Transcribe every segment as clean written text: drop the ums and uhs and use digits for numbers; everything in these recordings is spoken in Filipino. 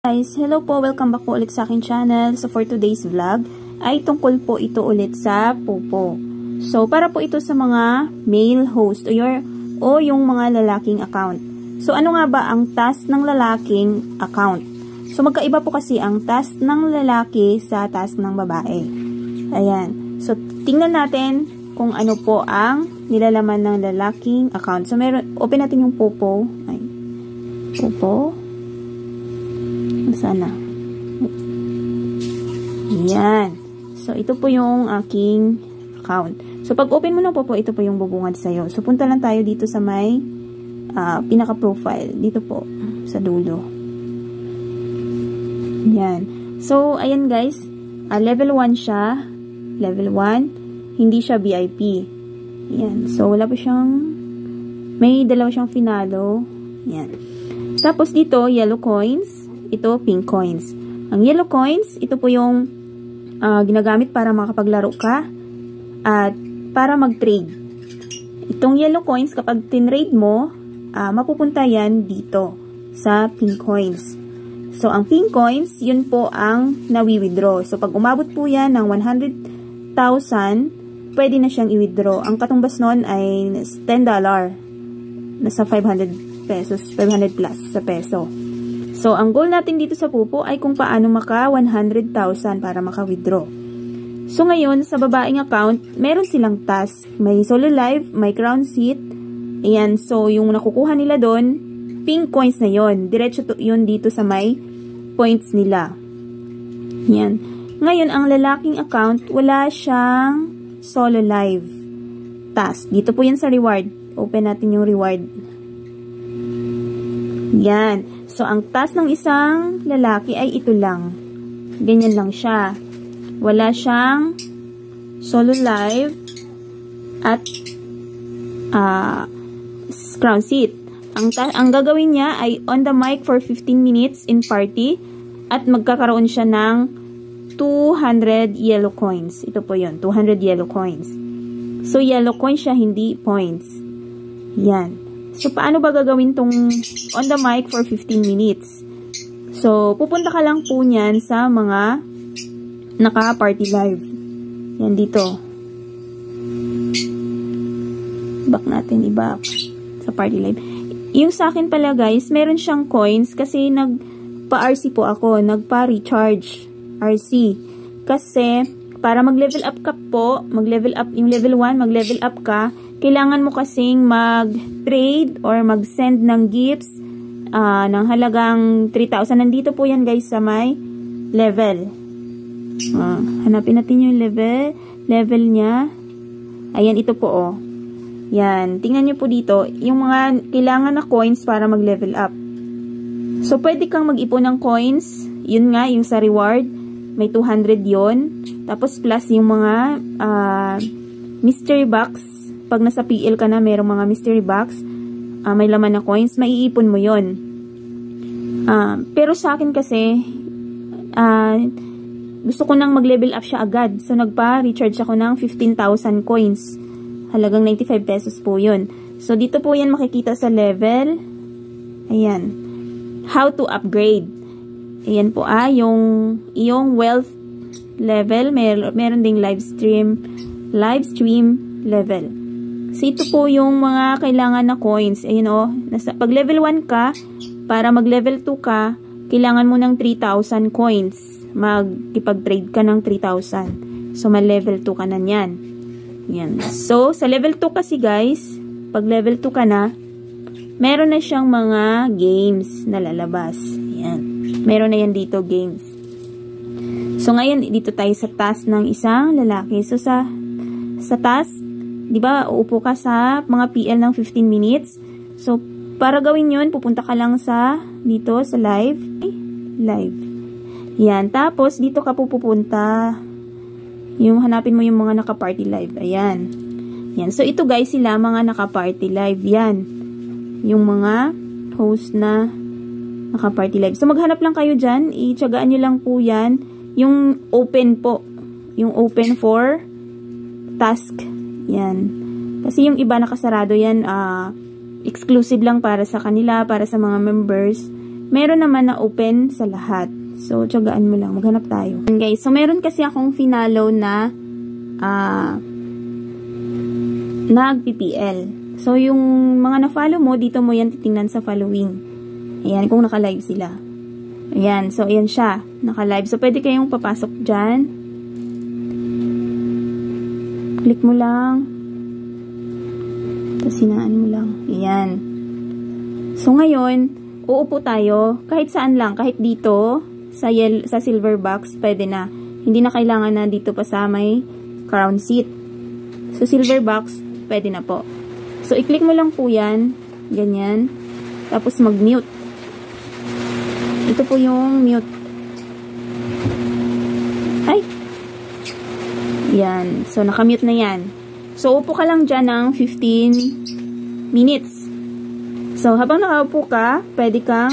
Guys, hello po, welcome back po ulit sa aking channel. So for today's vlog ay tungkol po ito ulit sa Popo. So para po ito sa mga male host o yung mga lalaking account. So ano nga ba ang task ng lalaking account? So magkaiba po kasi ang task ng lalaki sa task ng babae. Ayan. So tingnan natin kung ano po ang nilalaman ng lalaking account. So open natin yung Popo. Ay, Popo. Sana. Yan. So, ito po yung aking account. So, pag open mo na po, ito po yung bubungad sa'yo. So, punta lang tayo dito sa may pinaka-profile. Dito po, sa dulo. Yan. So, ayan guys. Level 1 siya. Level 1. Hindi siya VIP. Yan. So, wala po siyang may dalawa siyang finado. Yan. Tapos dito, yellow coins. Ito, pink coins. Ang yellow coins, ito po yung ginagamit para makapaglaro ka at para mag-trade. Itong yellow coins, kapag tinrade mo, mapupunta yan dito sa pink coins. So, ang pink coins, yun po ang nawi-withdraw. So, pag umabot po yan ng 100,000, pwede na siyang i-withdraw. Ang katumbas nun ay $10. Nasa 500 pesos, 500 plus sa peso. So, ang goal natin dito sa Popo ay kung paano maka 100,000 para maka-withdraw. So, ngayon, sa babaeng account, meron silang task. May solo live, may crown seat. Ayan, so, yung nakukuha nila doon, pink coins na yon. Diretso yun dito sa may points nila. Ayan. Ngayon, ang lalaking account, wala siyang solo live task. Dito po yan sa reward. Open natin yung reward. Yan. So, ang task ng isang lalaki ay ito lang. Ganyan lang siya. Wala siyang solo live at crown seat. Ang gagawin niya ay on the mic for 15 minutes in party at magkakaroon siya ng 200 yellow coins. Ito po yun, 200 yellow coins. So, yellow coins siya, hindi points. Yan. So, paano ba gagawin tong on the mic for 15 minutes? So, pupunta ka lang po niyan sa mga naka-party live. Yan dito. Back natin, i-back sa party live. Yung sa akin pala guys, meron siyang coins kasi nagpa-RC po ako. Nagpa-recharge RC. Kasi, para mag-level up ka po, mag-level up, yung level 1, mag-level up ka, kailangan mo kasing mag-trade or mag-send ng gifts ng halagang 3,000. Nandito po yan guys sa may level. Hanapin natin yung level niya. Ayan, ito po oh. Yan, tingnan nyo po dito, yung mga kailangan na coins para mag-level up. So, pwede kang mag-ipon ng coins. Yun nga, yung sa reward. May 200 yon. Tapos plus yung mga mystery box. Pag nasa PL ka na, mayroong mga mystery box, may laman na coins, maiipon mo yon. Pero sa akin kasi, gusto ko nang mag-level up siya agad. So, nagpa-recharge ako ng 15,000 coins. Halagang 95 pesos po yun. So, dito po yan makikita sa level. Ayan. How to upgrade. Ayan po yung wealth level. Meron ding live stream level. So, ito po yung mga kailangan na coins. Ayun o. Pag level 1 ka, para mag level 2 ka, kailangan mo ng 3,000 coins. Mag-ipag-trade ka ng 3,000. So, ma-level 2 ka na yan. Yan. So, sa level 2 kasi guys, pag level 2 ka na, meron na siyang mga games na lalabas. Yan. Meron na yan dito, games. So, ngayon, dito tayo sa task ng isang lalaki. So, sa task, di ba, uupo ka sa mga PL ng 15 minutes. So, para gawin yun, pupunta ka lang dito sa live. Live. Yan. Tapos, dito ka pupunta. Yung hanapin mo yung mga naka-party live. Ayan. Yan. So, ito guys, sila mga naka-party live. Yan. Yung mga host na naka-party live. So, maghanap lang kayo dyan. Itsagaan nyo lang po yan. Yung open po. Yung open for task. Yan. Kasi yung iba nakasarado yan, exclusive lang para sa kanila, para sa mga members. meron naman na open sa lahat. So, tiyagaan mo lang. Maghanap tayo. And guys, so meron kasi akong finalo na nag-PPL. So, yung mga na-follow mo, dito mo yan titingnan sa following. Ayan, kung naka-live sila. Ayan, so ayan siya. Naka-live. So, pwede kayong papasok dyan. Click mo lang. Tapos, sinaan mo lang. Ayan. So, ngayon, uupo tayo. Kahit saan lang. Kahit dito, sa silver box, pwede na. Hindi na kailangan na dito pa sa may crown seat. So, silver box, pwede na po. So, i-click mo lang po yan. Ganyan. Tapos, mag-mute. Ito po yung mute. Ay! Yan. So, nakamute na yan. So, upo ka lang dyan ng 15 minutes. So, habang nakaupo ka, pwede kang,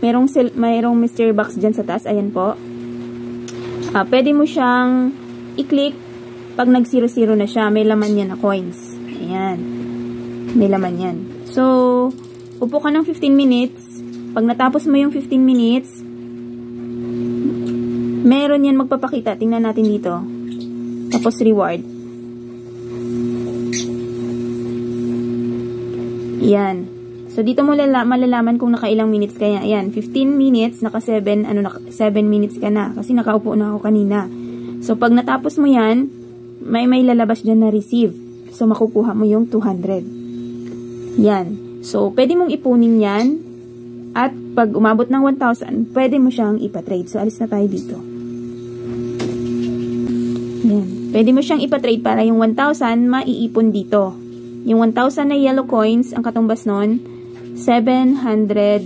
mayroong mystery box dyan sa taas. Ayan po. Pwede mo siyang i-click pag nag-0-0 na siya. May laman yan na coins. Ayan. May laman yan. So, upo ka ng 15 minutes. Pag natapos mo yung 15 minutes, meron yan magpapakita. Tingnan natin dito. Tapos reward. Yan. So, dito mo malalaman kung nakailang minutes kaya. Ayan, 15 minutes, naka 7 minutes ka na. Kasi nakaupo na ako kanina. So, pag natapos mo yan, may lalabas dyan na receive. So, makukuha mo yung 200. Yan. So, pwede mong ipunin yan. At pag umabot ng 1,000, pwede mo siyang ipatrade. So, alis na tayo dito. Yan. Pwede mo siyang ipatrade para yung 1,000 maiipon dito. Yung 1,000 na yellow coins, ang katumbas nun, 700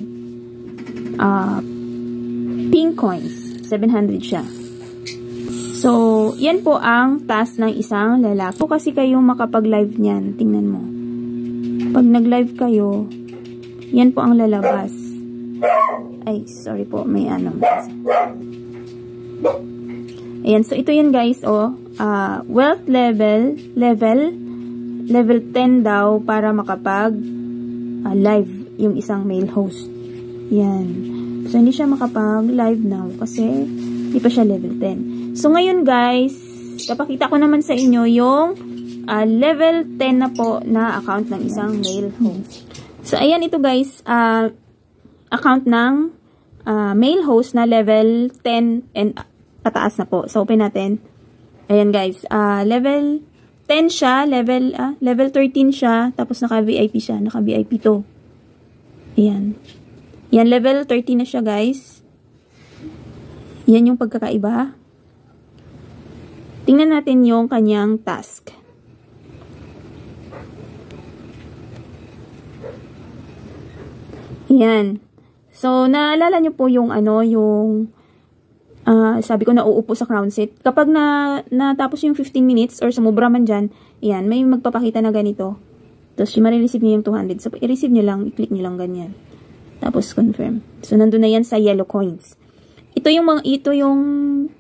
pink coins. 700 siya. So, yan po ang task ng isang lalaki. So, kasi kayo makapag-live niyan. Tingnan mo. Pag nag-live kayo, yan po ang lalabas. Ay, sorry po. May ano. Ayan. So, ito yan guys. Wealth level 10 daw para makapag live yung isang male host. Yan. So, hindi siya makapag-live now kasi hindi pa siya level 10. So, ngayon guys, papakita ko naman sa inyo yung level 10 na po na account ng isang male host. So, ayan ito guys, account ng male host na level 10 and pataas na po. So, open natin. Ayan guys, level 10 siya, level 13 siya, tapos naka-VIP siya, naka-VIP to. Ayan. Yan, level 13 na siya guys. Yan yung pagkakaiba. Tingnan natin yung kanyang task. Ayan. So, naalala nyo po yung sabi ko na uupo sa crown seat. Kapag natapos yung 15 minutes or sumubra man dyan, ayan, may magpapakita na ganito. Tapos, marireceive nyo yung 200. So, i-receive nyo lang, i-click nyo lang ganyan. Tapos, confirm. So, nandun na yan sa yellow coins. Ito yung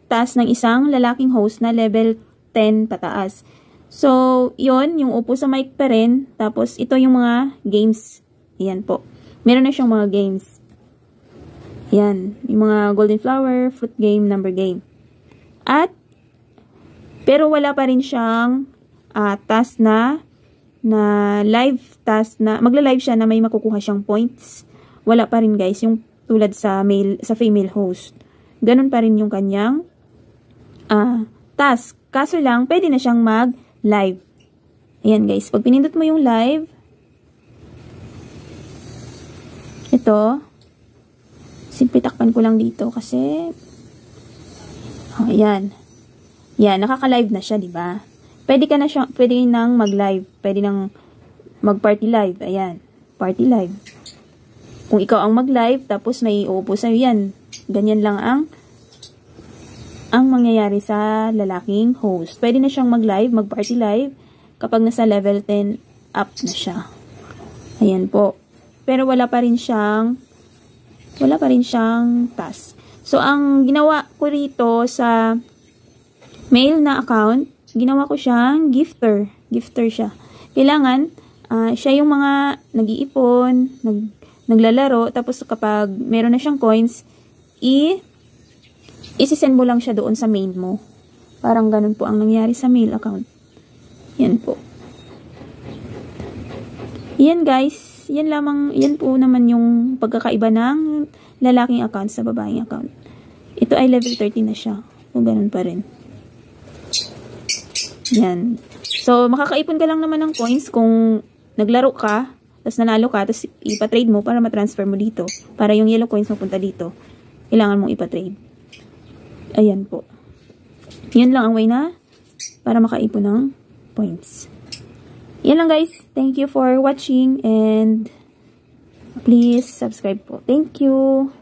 task ng isang lalaking host na level 10 pataas. So, yon yung upo sa mic pa rin. Tapos, ito yung mga games. Ayan po. Meron na siyang mga games. Yan. Yung mga golden flower, fruit game, number game. Pero wala pa rin siyang task na live task na, magla-live siya na may makukuha siyang points. Wala pa rin guys, yung tulad sa female host. Ganun pa rin yung kanyang task. Kaso lang, pwede na siyang mag-live. Ayan guys, pag pinindot mo yung live, ito, simple takpan ko lang dito kasi ayan. Yan, nakaka-live na siya, 'di ba? Pwede nang mag-live, pwede nang mag-party live. Ayan, party live. Kung ikaw ang mag-live tapos may uupo sa yan. Ganyan lang ang mangyayari sa lalaking host. Pwede na siyang mag-live, mag-party live kapag nasa level 10 up na siya. Ayan po. Pero wala pa rin siyang task. So, ang ginawa ko rito sa mail na account, ginawa ko siyang gifter. Gifter siya. Kailangan, siya yung mga nag-iipon, naglalaro, tapos kapag meron na siyang coins, isisend mo lang siya doon sa main mo. Parang ganun po ang nangyari sa mail account. Yan po. Yan guys, yan po naman yung pagkakaiba ng lalaking account sa babaeng account. Ito ay level 30 na siya. So, ganun pa rin. Yan. So, makakaipon ka lang naman ng coins kung naglaro ka, tapos nanalo ka, tapos ipatrade mo para matransfer mo dito. Para yung yellow coins mapunta dito. Kailangan mong ipatrade. Ayan po. Yan lang ang way na para makaipon ng points. Yan lang guys. Thank you for watching and please subscribe po. Thank you.